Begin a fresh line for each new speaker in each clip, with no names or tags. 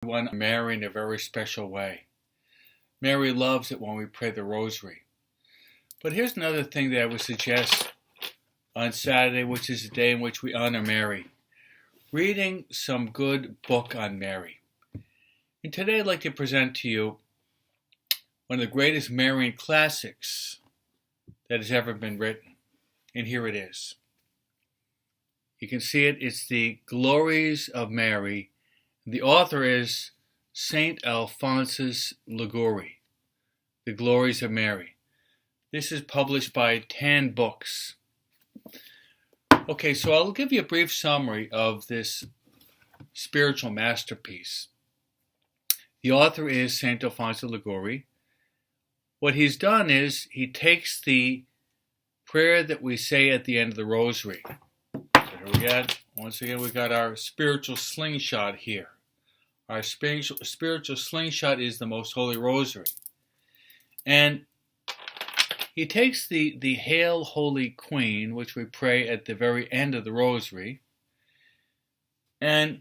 One Mary in a very special way. Mary loves it when we pray the rosary. But here's another thing that I would suggest on Saturday, which is the day in which we honor Mary. Reading some good book on Mary. And today I'd like to present to you one of the greatest Marian classics that has ever been written. And here it is. You can see it. It's the Glories of Mary. The author is Saint Alphonsus Liguori, The Glories of Mary. This is published by 10 books. Okay, so I'll give you a brief summary of this spiritual masterpiece. The author is Saint Alphonsus Liguori. What he's done is he takes the prayer that we say at the end of the rosary. So here we got, once again, we got our spiritual slingshot here. Our spiritual slingshot is the Most Holy Rosary. And he takes the Hail Holy Queen, which we pray at the very end of the rosary, and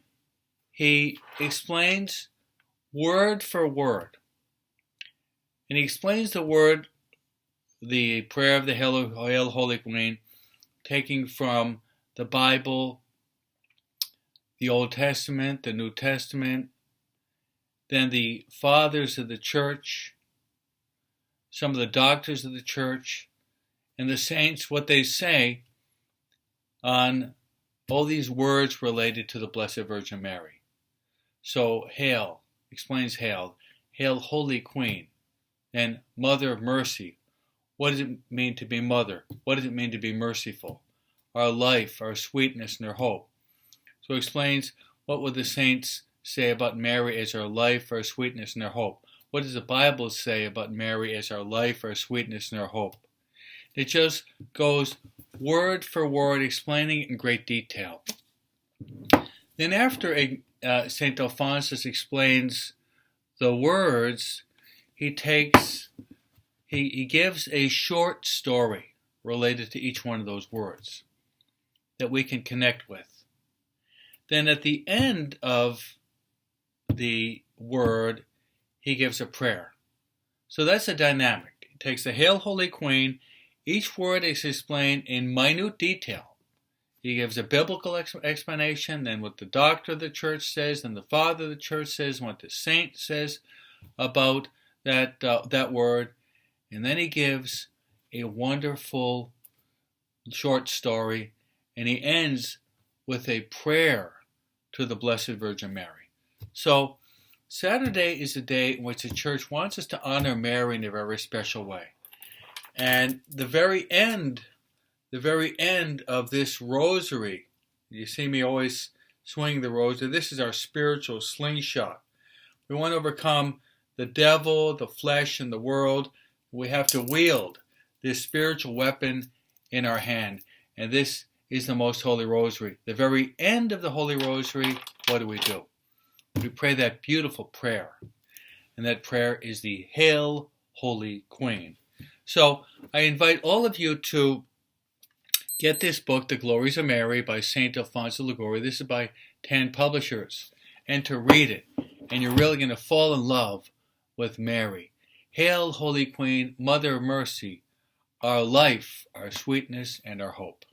he explains word for word. And he explains the prayer of the Hail Holy Queen, taking from the Bible, the Old Testament, the New Testament, then the fathers of the church, some of the doctors of the church, and the saints, what they say on all these words related to the Blessed Virgin Mary. So, Hail, explains Hail. Hail, Holy Queen. And Mother of Mercy. What does it mean to be mother? What does it mean to be merciful? Our life, our sweetness, and our hope. So it explains what would the saints say about Mary as our life, our sweetness, and our hope. What does the Bible say about Mary as our life, our sweetness, and our hope? It just goes word for word, explaining it in great detail. Then after St. Alphonsus explains the words, he gives a short story related to each one of those words that we can connect with. Then at the end of the word, he gives a prayer. So that's a dynamic. He takes the Hail Holy Queen. Each word is explained in minute detail. He gives a biblical explanation, then what the doctor of the church says, then the father of the church says, and what the saint says about that word. And then he gives a wonderful short story, and he ends with a prayer to the Blessed Virgin Mary. So Saturday is a day in which the church wants us to honor Mary in a very special way. And the very end of this rosary, you see me always swing the rosary, this is our spiritual slingshot. We want to overcome the devil, the flesh, and the world. We have to wield this spiritual weapon in our hand. And this is the Most Holy Rosary. The very end of the Holy Rosary, what do? We pray that beautiful prayer. And that prayer is the Hail, Holy Queen. So I invite all of you to get this book, The Glories of Mary by St. Alphonsus Liguori. This is by 10 publishers. And to read it. And you're really going to fall in love with Mary. Hail, Holy Queen, Mother of Mercy, our life, our sweetness, and our hope.